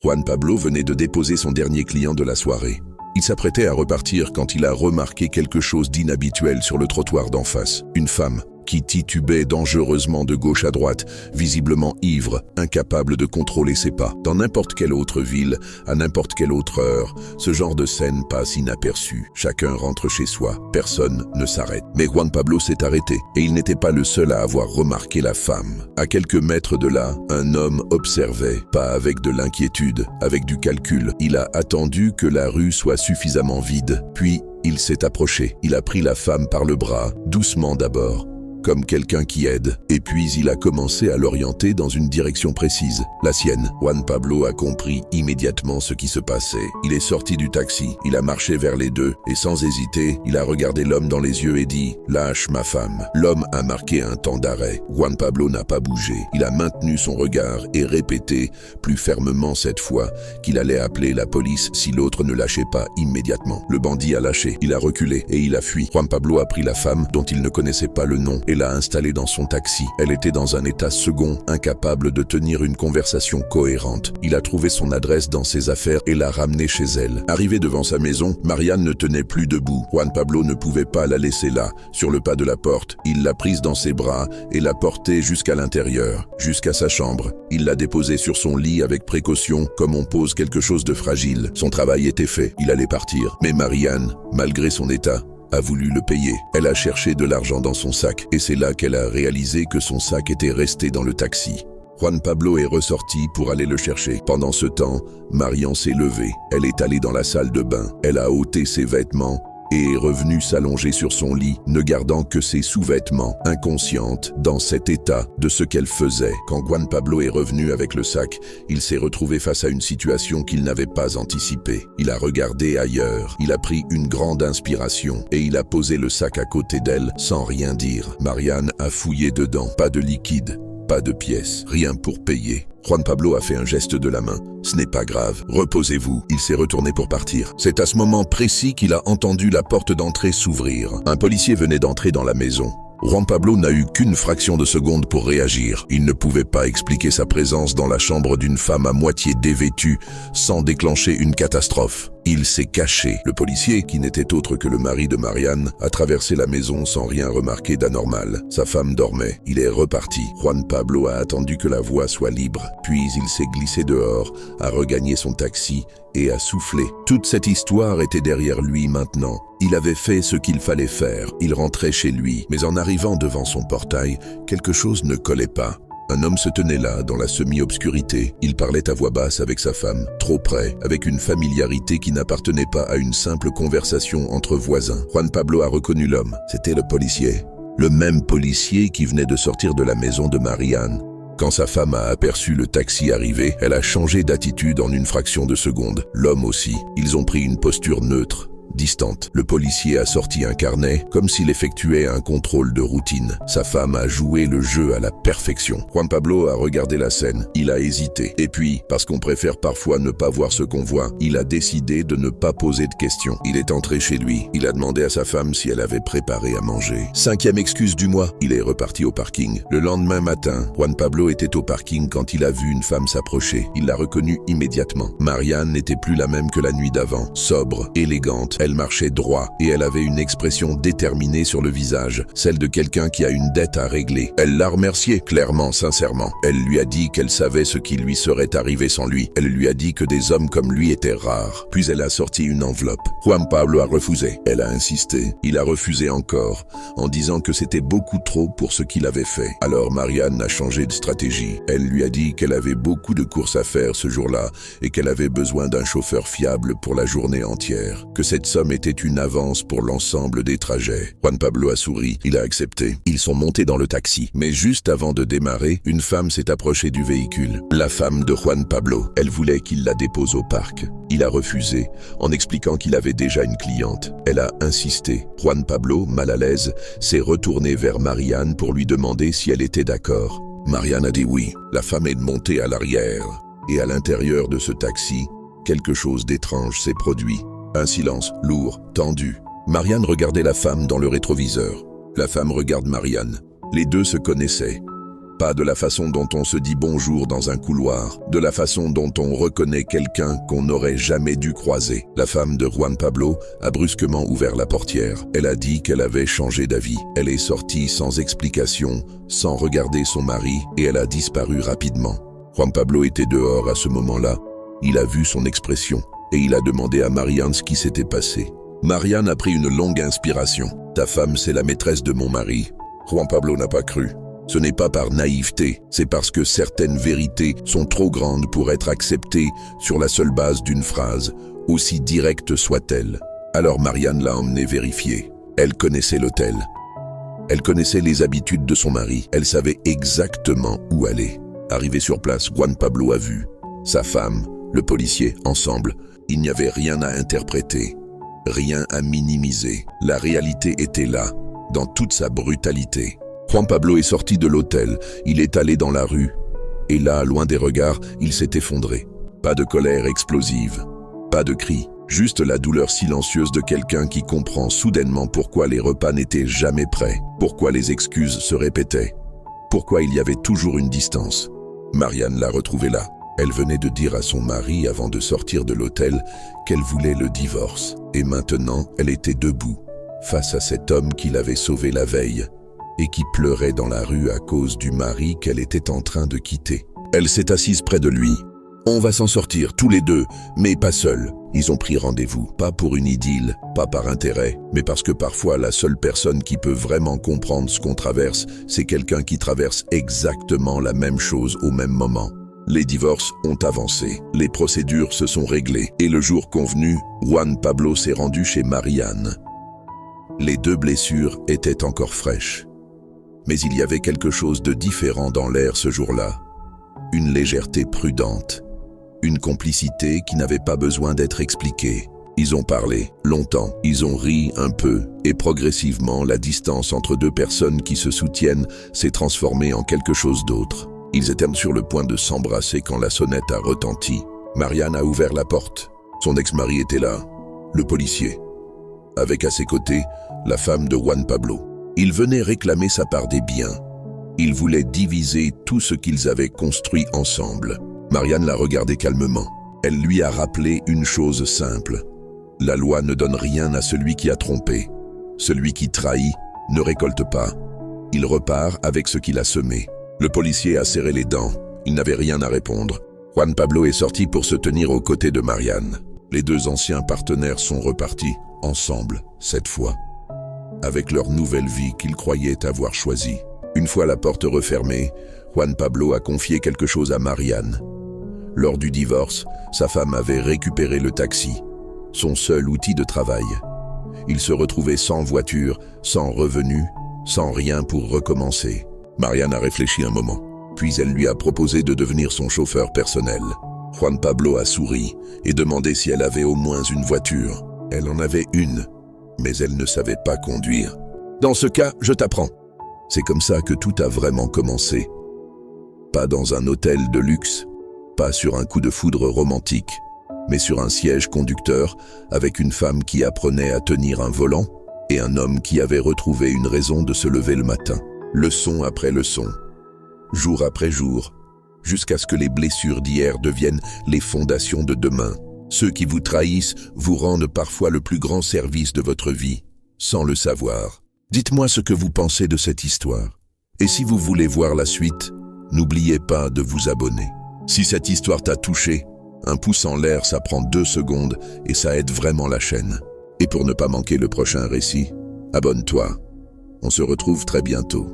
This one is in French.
Juan Pablo venait de déposer son dernier client de la soirée. Il s'apprêtait à repartir quand il a remarqué quelque chose d'inhabituel sur le trottoir d'en face. Une femme qui titubait dangereusement de gauche à droite, visiblement ivre, incapable de contrôler ses pas. Dans n'importe quelle autre ville, à n'importe quelle autre heure, ce genre de scène passe inaperçu. Chacun rentre chez soi, personne ne s'arrête. Mais Juan Pablo s'est arrêté, et il n'était pas le seul à avoir remarqué la femme. À quelques mètres de là, un homme observait, pas avec de l'inquiétude, avec du calcul. Il a attendu que la rue soit suffisamment vide, puis il s'est approché. Il a pris la femme par le bras, doucement d'abord, comme quelqu'un qui aide, et puis il a commencé à l'orienter dans une direction précise, la sienne. Juan Pablo a compris immédiatement ce qui se passait. Il est sorti du taxi, il a marché vers les deux, et sans hésiter, il a regardé l'homme dans les yeux et dit « Lâche ma femme ». L'homme a marqué un temps d'arrêt. Juan Pablo n'a pas bougé. Il a maintenu son regard et répété, plus fermement cette fois, qu'il allait appeler la police si l'autre ne lâchait pas immédiatement. Le bandit a lâché, il a reculé et il a fui. Juan Pablo a pris la femme, dont il ne connaissait pas le nom, et l'a installée dans son taxi. Elle était dans un état second, incapable de tenir une conversation cohérente. Il a trouvé son adresse dans ses affaires et l'a ramenée chez elle. Arrivé devant sa maison, Marianne ne tenait plus debout. Juan Pablo ne pouvait pas la laisser là, sur le pas de la porte. Il l'a prise dans ses bras et l'a portée jusqu'à l'intérieur, jusqu'à sa chambre. Il l'a déposée sur son lit avec précaution, comme on pose quelque chose de fragile. Son travail était fait, il allait partir. Mais Marianne, malgré son état, a voulu le payer. Elle a cherché de l'argent dans son sac, et c'est là qu'elle a réalisé que son sac était resté dans le taxi. Juan Pablo est ressorti pour aller le chercher. Pendant ce temps, Marianne s'est levée. Elle est allée dans la salle de bain. Elle a ôté ses vêtements et est revenue s'allonger sur son lit, ne gardant que ses sous-vêtements, inconsciente, dans cet état de ce qu'elle faisait. Quand Juan Pablo est revenu avec le sac, il s'est retrouvé face à une situation qu'il n'avait pas anticipée. Il a regardé ailleurs, il a pris une grande inspiration et il a posé le sac à côté d'elle sans rien dire. Marianne a fouillé dedans, pas de liquide, pas de pièces, rien pour payer. Juan Pablo a fait un geste de la main. « Ce n'est pas grave, reposez-vous ». Il s'est retourné pour partir. C'est à ce moment précis qu'il a entendu la porte d'entrée s'ouvrir. Un policier venait d'entrer dans la maison. Juan Pablo n'a eu qu'une fraction de seconde pour réagir. Il ne pouvait pas expliquer sa présence dans la chambre d'une femme à moitié dévêtue sans déclencher une catastrophe. Il s'est caché. Le policier, qui n'était autre que le mari de Marianne, a traversé la maison sans rien remarquer d'anormal. Sa femme dormait. Il est reparti. Juan Pablo a attendu que la voie soit libre. Puis il s'est glissé dehors, a regagné son taxi et a soufflé. Toute cette histoire était derrière lui maintenant. Il avait fait ce qu'il fallait faire. Il rentrait chez lui. Mais en arrivant devant son portail, quelque chose ne collait pas. Un homme se tenait là, dans la semi-obscurité. Il parlait à voix basse avec sa femme, trop près, avec une familiarité qui n'appartenait pas à une simple conversation entre voisins. Juan Pablo a reconnu l'homme. C'était le policier. Le même policier qui venait de sortir de la maison de Marianne. Quand sa femme a aperçu le taxi arriver, elle a changé d'attitude en une fraction de seconde. L'homme aussi. Ils ont pris une posture neutre, distante. Le policier a sorti un carnet, comme s'il effectuait un contrôle de routine. Sa femme a joué le jeu à la perfection. Juan Pablo a regardé la scène. Il a hésité. Et puis, parce qu'on préfère parfois ne pas voir ce qu'on voit, il a décidé de ne pas poser de questions. Il est entré chez lui. Il a demandé à sa femme si elle avait préparé à manger. 5e excuse du mois. Il est reparti au parking. Le lendemain matin, Juan Pablo était au parking quand il a vu une femme s'approcher. Il l'a reconnue immédiatement. Marianne n'était plus la même que la nuit d'avant. Sobre, élégante. Elle marchait droit et elle avait une expression déterminée sur le visage, celle de quelqu'un qui a une dette à régler. Elle l'a remercié, clairement, sincèrement. Elle lui a dit qu'elle savait ce qui lui serait arrivé sans lui. Elle lui a dit que des hommes comme lui étaient rares. Puis elle a sorti une enveloppe. Juan Pablo a refusé. Elle a insisté. Il a refusé encore, en disant que c'était beaucoup trop pour ce qu'il avait fait. Alors Marianne a changé de stratégie. Elle lui a dit qu'elle avait beaucoup de courses à faire ce jour-là et qu'elle avait besoin d'un chauffeur fiable pour la journée entière. Que cette somme était une avance pour l'ensemble des trajets. Juan Pablo a souri, il a accepté. Ils sont montés dans le taxi. Mais juste avant de démarrer, une femme s'est approchée du véhicule. La femme de Juan Pablo. Elle voulait qu'il la dépose au parc. Il a refusé, en expliquant qu'il avait déjà une cliente. Elle a insisté. Juan Pablo, mal à l'aise, s'est retourné vers Marianne pour lui demander si elle était d'accord. Marianne a dit oui. La femme est montée à l'arrière. Et à l'intérieur de ce taxi, quelque chose d'étrange s'est produit. Un silence lourd, tendu. Marianne regardait la femme dans le rétroviseur. La femme regarde Marianne. Les deux se connaissaient. Pas de la façon dont on se dit bonjour dans un couloir, de la façon dont on reconnaît quelqu'un qu'on n'aurait jamais dû croiser. La femme de Juan Pablo a brusquement ouvert la portière. Elle a dit qu'elle avait changé d'avis. Elle est sortie sans explication, sans regarder son mari, et elle a disparu rapidement. Juan Pablo était dehors à ce moment-là. Il a vu son expression, et il a demandé à Marianne ce qui s'était passé. Marianne a pris une longue inspiration. « Ta femme, c'est la maîtresse de mon mari. » Juan Pablo n'a pas cru. Ce n'est pas par naïveté, c'est parce que certaines vérités sont trop grandes pour être acceptées sur la seule base d'une phrase, aussi directe soit-elle. Alors Marianne l'a emmenée vérifier. Elle connaissait l'hôtel. Elle connaissait les habitudes de son mari. Elle savait exactement où aller. Arrivé sur place, Juan Pablo a vu sa femme, le policier, ensemble. Il n'y avait rien à interpréter, rien à minimiser. La réalité était là, dans toute sa brutalité. Juan Pablo est sorti de l'hôtel, il est allé dans la rue, et là, loin des regards, il s'est effondré. Pas de colère explosive, pas de cris, juste la douleur silencieuse de quelqu'un qui comprend soudainement pourquoi les repas n'étaient jamais prêts, pourquoi les excuses se répétaient, pourquoi il y avait toujours une distance. Marianne l'a retrouvée là. Elle venait de dire à son mari avant de sortir de l'hôtel qu'elle voulait le divorce. Et maintenant, elle était debout, face à cet homme qui l'avait sauvée la veille, et qui pleurait dans la rue à cause du mari qu'elle était en train de quitter. Elle s'est assise près de lui. « On va s'en sortir, tous les deux, mais pas seuls. » Ils ont pris rendez-vous, pas pour une idylle, pas par intérêt, mais parce que parfois la seule personne qui peut vraiment comprendre ce qu'on traverse, c'est quelqu'un qui traverse exactement la même chose au même moment. Les divorces ont avancé, les procédures se sont réglées, et le jour convenu, Juan Pablo s'est rendu chez Marianne. Les deux blessures étaient encore fraîches. Mais il y avait quelque chose de différent dans l'air ce jour-là. Une légèreté prudente. Une complicité qui n'avait pas besoin d'être expliquée. Ils ont parlé longtemps, ils ont ri un peu, et progressivement, la distance entre deux personnes qui se soutiennent s'est transformée en quelque chose d'autre. Ils étaient sur le point de s'embrasser quand la sonnette a retenti. Marianne a ouvert la porte. Son ex-mari était là, le policier. Avec à ses côtés, la femme de Juan Pablo. Il venait réclamer sa part des biens. Il voulait diviser tout ce qu'ils avaient construit ensemble. Marianne l'a regardé calmement. Elle lui a rappelé une chose simple. La loi ne donne rien à celui qui a trompé. Celui qui trahit ne récolte pas. Il repart avec ce qu'il a semé. Le policier a serré les dents. Il n'avait rien à répondre. Juan Pablo est sorti pour se tenir aux côtés de Marianne. Les deux anciens partenaires sont repartis, ensemble, cette fois, avec leur nouvelle vie qu'ils croyaient avoir choisie. Une fois la porte refermée, Juan Pablo a confié quelque chose à Marianne. Lors du divorce, sa femme avait récupéré le taxi, son seul outil de travail. Il se retrouvait sans voiture, sans revenu, sans rien pour recommencer. Marianne a réfléchi un moment, puis elle lui a proposé de devenir son chauffeur personnel. Juan Pablo a souri et demandé si elle avait au moins une voiture. Elle en avait une, mais elle ne savait pas conduire. « Dans ce cas, je t'apprends. » C'est comme ça que tout a vraiment commencé. Pas dans un hôtel de luxe, pas sur un coup de foudre romantique, mais sur un siège conducteur avec une femme qui apprenait à tenir un volant et un homme qui avait retrouvé une raison de se lever le matin. Leçon après leçon, jour après jour, jusqu'à ce que les blessures d'hier deviennent les fondations de demain. Ceux qui vous trahissent vous rendent parfois le plus grand service de votre vie, sans le savoir. Dites-moi ce que vous pensez de cette histoire. Et si vous voulez voir la suite, n'oubliez pas de vous abonner. Si cette histoire t'a touché, un pouce en l'air, ça prend 2 secondes et ça aide vraiment la chaîne. Et pour ne pas manquer le prochain récit, abonne-toi. On se retrouve très bientôt.